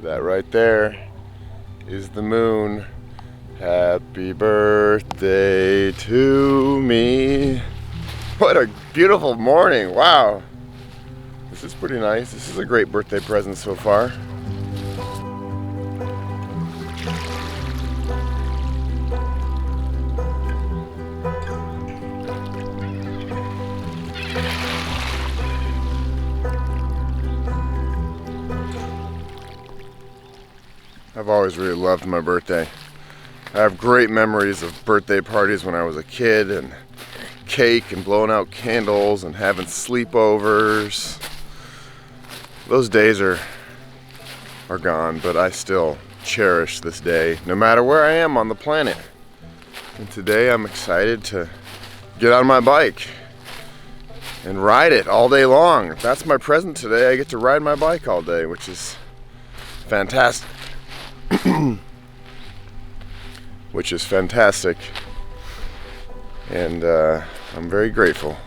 That right there is the moon. Happy birthday to me. What a beautiful morning. Wow. This is pretty nice. This is a great birthday present so far. I've always really loved my birthday. I have great memories of birthday parties when I was a kid, and cake and blowing out candles and having sleepovers. Those days are gone, but I still cherish this day no matter where I am on the planet. And today I'm excited to get on my bike and ride it all day long. That's my present today. I get to ride my bike all day, which is fantastic. Which is fantastic. And I'm very grateful.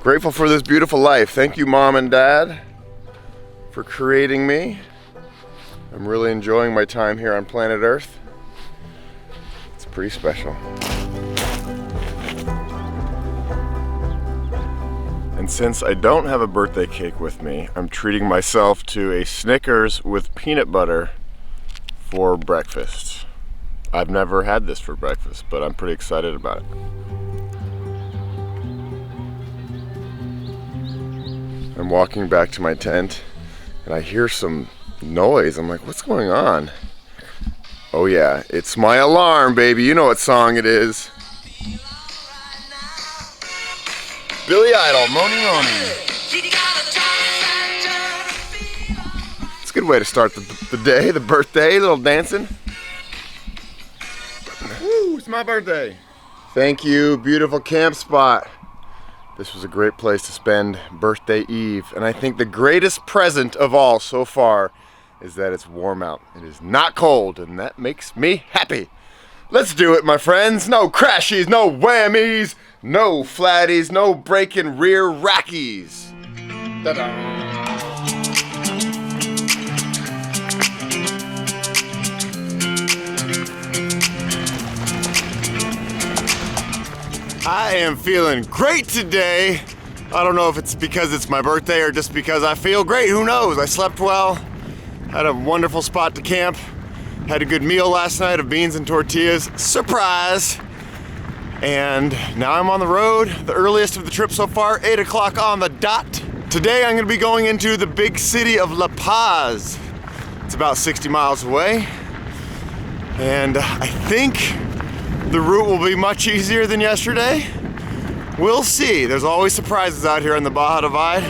Grateful for this beautiful life. Thank you, Mom and Dad, for creating me. I'm really enjoying my time here on planet Earth. It's pretty special. And since I don't have a birthday cake with me, I'm treating myself to a Snickers with peanut butter for breakfast. I've never had this for breakfast, but I'm pretty excited about it. I'm walking back to my tent and I hear some noise. I'm like, what's going on? Oh yeah, it's my alarm, baby. You know what song it is. Billy Idol, Moni Moni. It's a good way to start the day, the birthday, a little dancing. Woo, it's my birthday. Thank you, beautiful camp spot. This was a great place to spend birthday eve. And I think the greatest present of all so far is that it's warm out. It is not cold, and that makes me happy. Let's do it, my friends. No crashies, no whammies, no flatties, no breaking rear rackies. Ta-da. I am feeling great today. I don't know if it's because it's my birthday or just because I feel great. Who knows? I slept well, had a wonderful spot to camp, had a good meal last night of beans and tortillas. Surprise! And now I'm on the road, the earliest of the trip so far, 8 o'clock on the dot. Today I'm gonna be going into the big city of La Paz. It's about 60 miles away. And I think the route will be much easier than yesterday. We'll see. There's always surprises out here on the Baja Divide.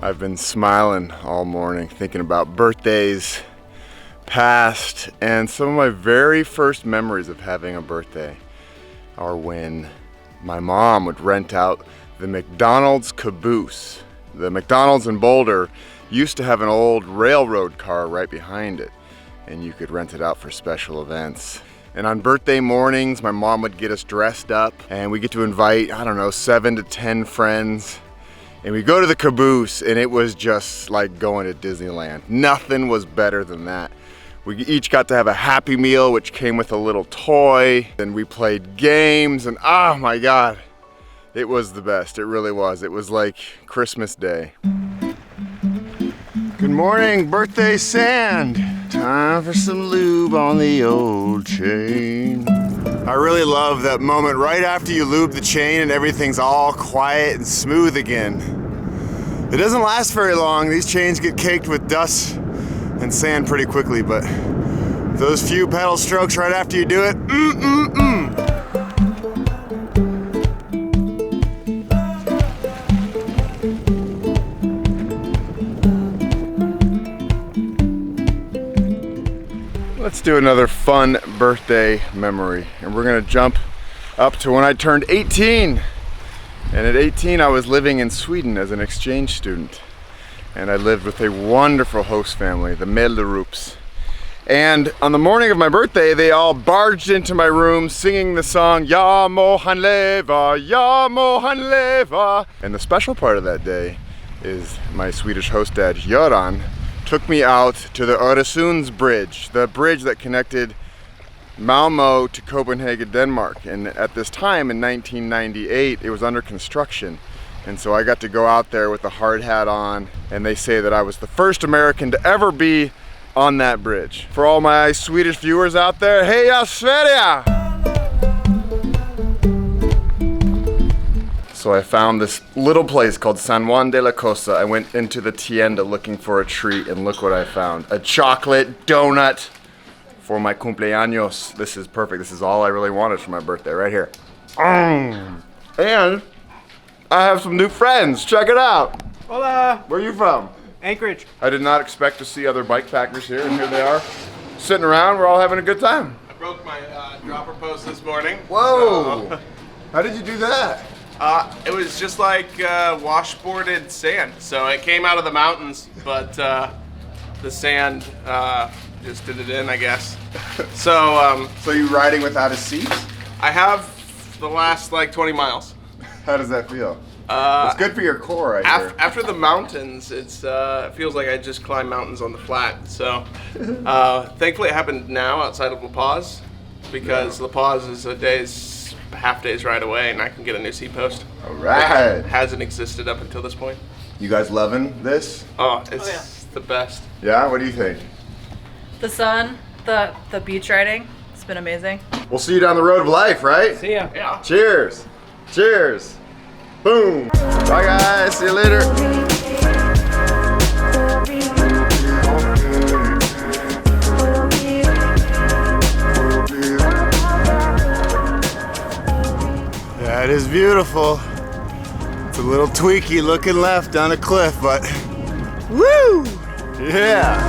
I've been smiling all morning thinking about birthdays past, and some of my very first memories of having a birthday are when my mom would rent out the McDonald's caboose. The McDonald's in Boulder used to have an old railroad car right behind it, and you could rent it out for special events. And on birthday mornings, my mom would get us dressed up, and we get to invite, I don't know, 7 to 10 friends. And we go to the caboose, and it was just like going to Disneyland. Nothing was better than that. We each got to have a Happy Meal, which came with a little toy. And we played games, and oh my God, it was the best. It really was. It was like Christmas Day. Good morning, birthday sand. Time for some lube on the old chain. I really love that moment right after you lube the chain and everything's all quiet and smooth again. It doesn't last very long. These chains get caked with dust and sand pretty quickly, but those few pedal strokes right after you do it, Let's do another fun birthday memory. And we're gonna jump up to when I turned 18. And at 18, I was living in Sweden as an exchange student. And I lived with a wonderful host family, the Mellerups. And on the morning of my birthday, they all barged into my room singing the song, Ja mohan leva, ja mohan leva. And the special part of that day is my Swedish host dad, Göran, took me out to the Öresunds bridge, the bridge that connected Malmo to Copenhagen, Denmark. And at this time in 1998, it was under construction. And so I got to go out there with a hard hat on, and they say that I was the first American to ever be on that bridge. For all my Swedish viewers out there, heja Sverige! So I found this little place called San Juan de la Costa. I went into the tienda looking for a treat, and look what I found. A chocolate donut for my cumpleaños. This is perfect. This is all I really wanted for my birthday, right here. And I have some new friends. Check it out. Hola. Where are you from? Anchorage. I did not expect to see other bike packers here, and here they are, sitting around. We're all having a good time. I broke my dropper post this morning. Whoa! So, How did you do that? it was just like washboarded sand. So it came out of the mountains, but the sand just did it in, I guess. So So you riding without a seat? I have the last like 20 miles. How does that feel? It's good for your core, I hear. After the mountains, it feels like I just climbed mountains on the flat. So thankfully it happened now outside of La Paz, because La Paz is half day's ride away, and I can get a new seat post. All right. It hasn't existed up until this point. You guys loving this? Oh, it's the best. Yeah, what do you think? The sun, the beach riding, it's been amazing. We'll see you down the road of life, right? See ya. Yeah. Cheers. Cheers. Boom. Bye guys, see you later. Yeah, it is beautiful. It's a little tweaky looking left down a cliff, but woo! Yeah.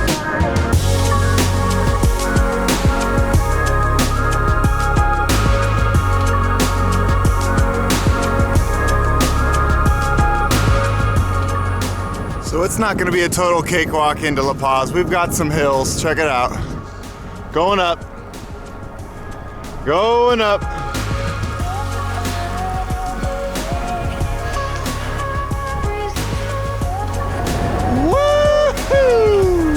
So it's not going to be a total cakewalk into La Paz. We've got some hills. Check it out. Going up. Going up. Woohoo!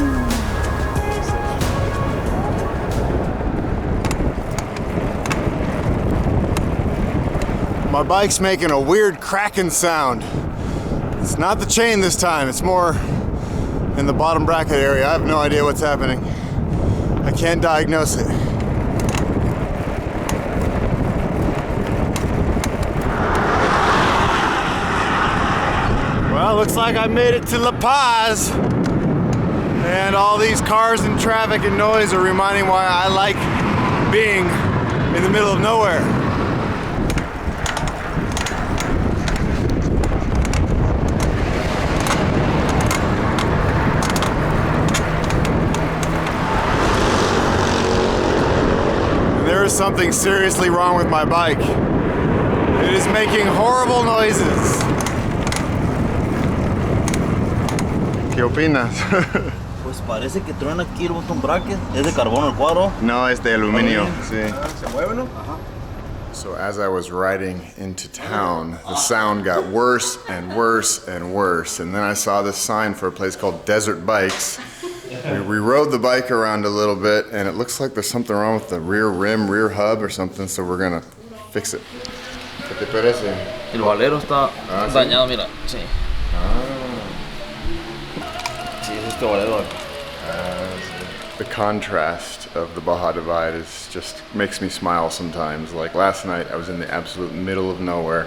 My bike's making a weird cracking sound. It's not the chain this time, it's more in the bottom bracket area. I have no idea what's happening. I can't diagnose it. Well, looks like I made it to La Paz. And all these cars and traffic and noise are reminding why I like being in the middle of nowhere. There is something seriously wrong with my bike. It is making horrible noises. ¿Qué opinas? Pues parece que truena aquí el bottom bracket. Es de carbono el cuadro. No, es de aluminio. Sí. Se mueve, ¿no? So as I was riding into town, the sound got worse and worse and worse. And then I saw this sign for a place called Desert Bikes. We rode the bike around a little bit, and it looks like there's something wrong with the rear rim, rear hub or something, so we're gonna fix it. ¿Qué te parece? El valero está dañado, mira. Sí. Sí, es este valero. The contrast of the Baja Divide is just makes me smile sometimes. Like last night, I was in the absolute middle of nowhere,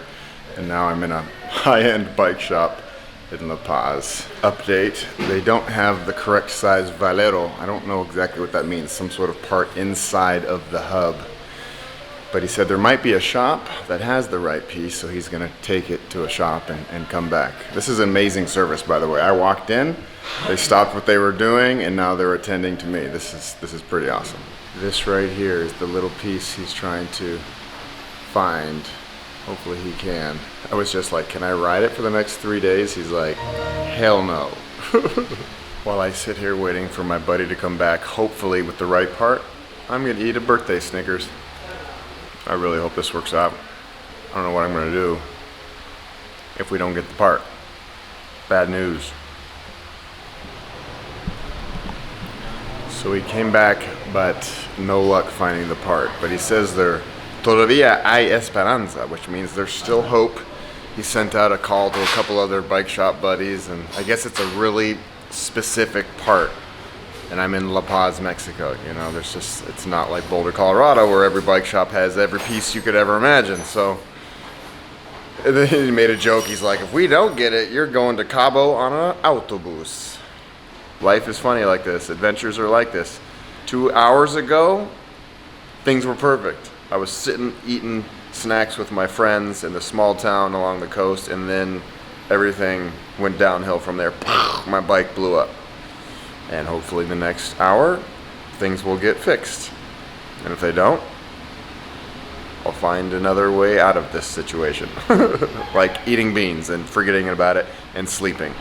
and now I'm in a high-end bike shop in La Paz. Update, they don't have the correct size valero. I don't know exactly what that means, some sort of part inside of the hub. But he said there might be a shop that has the right piece, so he's gonna take it to a shop and come back. This is an amazing service, by the way. I walked in, they stopped what they were doing, and now they're attending to me. This is pretty awesome. This right here is the little piece he's trying to find. Hopefully he can. I was just like, can I ride it for the next 3 days? He's like, hell no. While I sit here waiting for my buddy to come back, hopefully with the right part, I'm gonna eat a birthday Snickers. I really hope this works out. I don't know what I'm gonna do if we don't get the part. Bad news. So he came back, but no luck finding the part. But he says there todavía hay esperanza, which means there's still hope. He sent out a call to a couple other bike shop buddies, and I guess it's a really specific part. And I'm in La Paz, Mexico. You know, it's not like Boulder, Colorado, where every bike shop has every piece you could ever imagine. So and then he made a joke. He's like, if we don't get it, you're going to Cabo on an autobus. Life is funny like this. Adventures are like this. 2 hours ago, things were perfect. I was sitting eating snacks with my friends in the small town along the coast, and then everything went downhill from there. My bike blew up. And hopefully the next hour, things will get fixed. And if they don't, I'll find another way out of this situation. Like eating beans and forgetting about it and sleeping.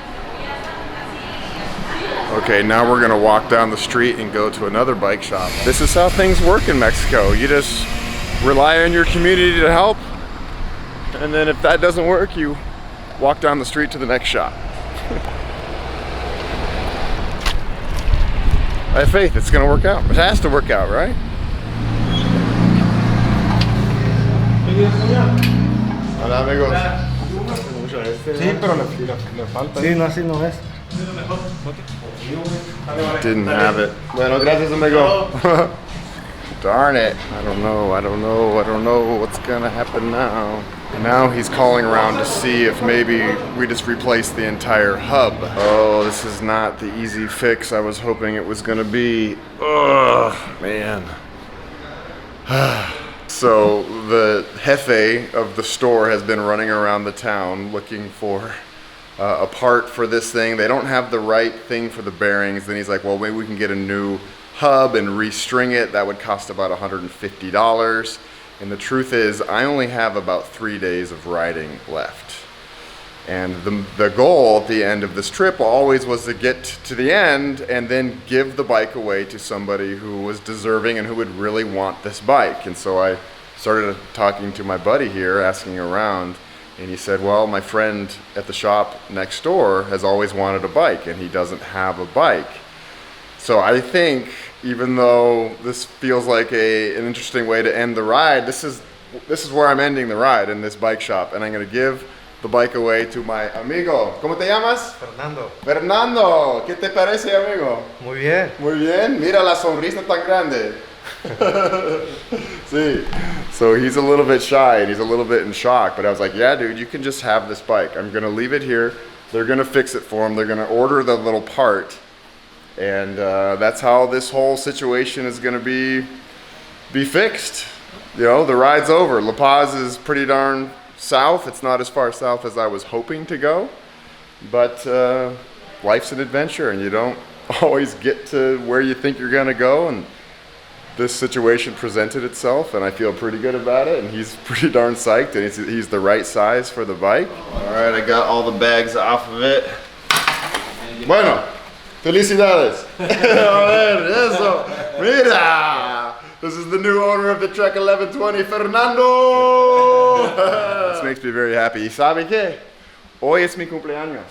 Okay, now we're gonna walk down the street and go to another bike shop. This is how things work in Mexico. You just rely on your community to help. And then if that doesn't work, you walk down the street to the next shop. I have faith it's gonna work out. It has to work out, right? Hola, amigos. Sí, pero le falta. Sí, no, así no es. Didn't have it. Bueno, gracias, amigo. Darn it. I don't know what's gonna happen now. Now he's calling around to see if maybe we just replace the entire hub. Oh, this is not the easy fix I was hoping it was gonna be. Ugh, man. So the jefe of the store has been running around the town looking for a part for this thing. They don't have the right thing for the bearings. Then he's like, well, maybe we can get a new hub and restring it. That would cost about $150. And the truth is, I only have about 3 days of riding left. And the goal at the end of this trip always was to get to the end and then give the bike away to somebody who was deserving and who would really want this bike. And so I started talking to my buddy here, asking around, and he said, well, my friend at the shop next door has always wanted a bike and he doesn't have a bike. So I think, even though this feels like an interesting way to end the ride, this is where I'm ending the ride, in this bike shop, and I'm going to give the bike away to my amigo. ¿Cómo te llamas? Fernando. Fernando, ¿qué te parece, amigo? Muy bien. Muy bien. Mira la sonrisa tan grande. See, so he's a little bit shy and he's a little bit in shock, but I was like, yeah, dude, you can just have this bike. I'm going to leave it here. They're going to fix it for him. They're going to order the little part. And that's how this whole situation is going to be fixed. You know, the ride's over. La Paz is pretty darn south. It's not as far south as I was hoping to go. But life's an adventure, and you don't always get to where you think you're going to go. And this situation presented itself, and I feel pretty good about it. And he's pretty darn psyched, and he's the right size for the bike. All right, I got all the bags off of it. Bueno. Felicidades. A ver, eso. Mira. This is the new owner of the Trek 1120, Fernando. This makes me very happy. ¿Y sabe qué? Hoy es mi cumpleaños.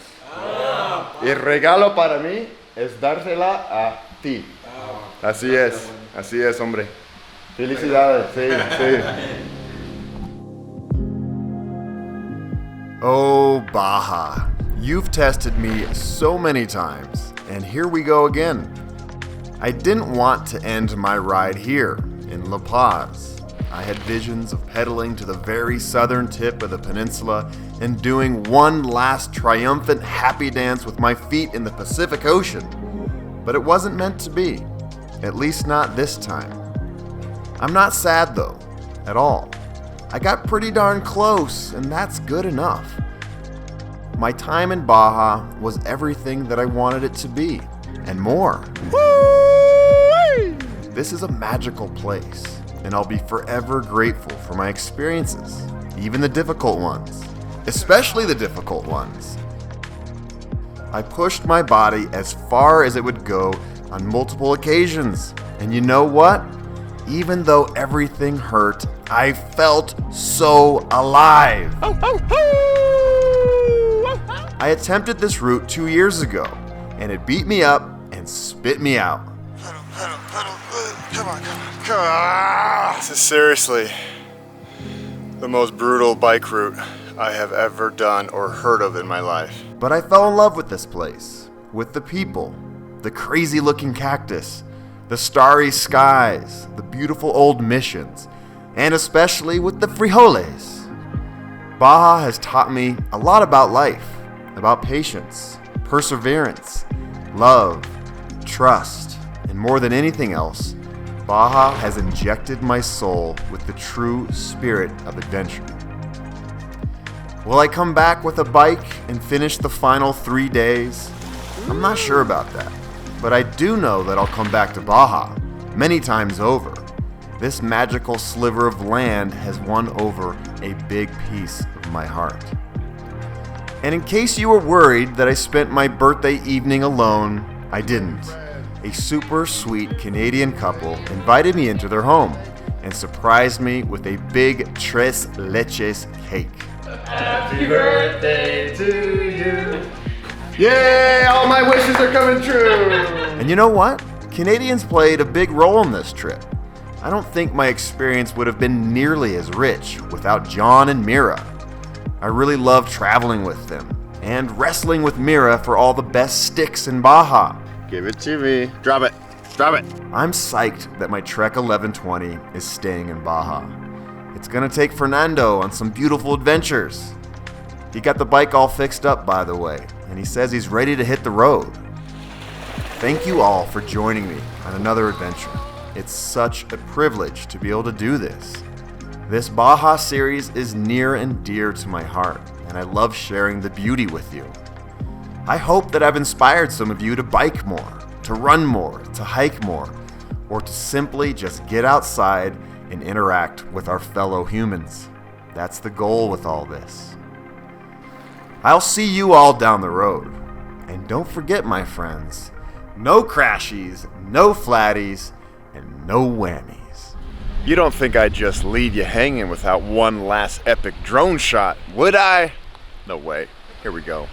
Y el regalo para mí es dársela a ti. Así es, hombre. Felicidades. Sí, sí. Oh, Baja. You've tested me so many times, and here we go again. I didn't want to end my ride here, in La Paz. I had visions of pedaling to the very southern tip of the peninsula and doing one last triumphant happy dance with my feet in the Pacific Ocean. But it wasn't meant to be, at least not this time. I'm not sad though. at all. I got pretty darn close, and that's good enough. My time in Baja was everything that I wanted it to be, and more. Woo! This is a magical place, and I'll be forever grateful for my experiences, even the difficult ones, especially the difficult ones. I pushed my body as far as it would go on multiple occasions, and you know what? Even though everything hurt, I felt so alive. I attempted this route 2 years ago, and it beat me up and spit me out. Come on. This is seriously the most brutal bike route I have ever done or heard of in my life. But I fell in love with this place, with the people, the crazy looking cactus, the starry skies, the beautiful old missions, and especially with the frijoles. Baja has taught me a lot about life, about patience, perseverance, love, trust, and more than anything else, Baja has injected my soul with the true spirit of adventure. Will I come back with a bike and finish the final 3 days? I'm not sure about that, but I do know that I'll come back to Baja many times over. This magical sliver of land has won over a big piece of my heart. And in case you were worried that I spent my birthday evening alone, I didn't. A super sweet Canadian couple invited me into their home and surprised me with a big tres leches cake. Happy birthday to you. Yay! All my wishes are coming true! And you know what? Canadians played a big role in this trip. I don't think my experience would have been nearly as rich without John and Mira. I really love traveling with them and wrestling with Mira for all the best sticks in Baja. Give it to me. Drop it. Drop it. I'm psyched that my Trek 1120 is staying in Baja. It's gonna take Fernando on some beautiful adventures. He got the bike all fixed up, by the way, and he says he's ready to hit the road. Thank you all for joining me on another adventure. It's such a privilege to be able to do this. This Baja series is near and dear to my heart, and I love sharing the beauty with you. I hope that I've inspired some of you to bike more, to run more, to hike more, or to simply just get outside and interact with our fellow humans. That's the goal with all this. I'll see you all down the road. And don't forget, my friends, no crashies, no flatties, and no whammies. You don't think I'd just leave you hanging without one last epic drone shot, would I? No way. Here we go.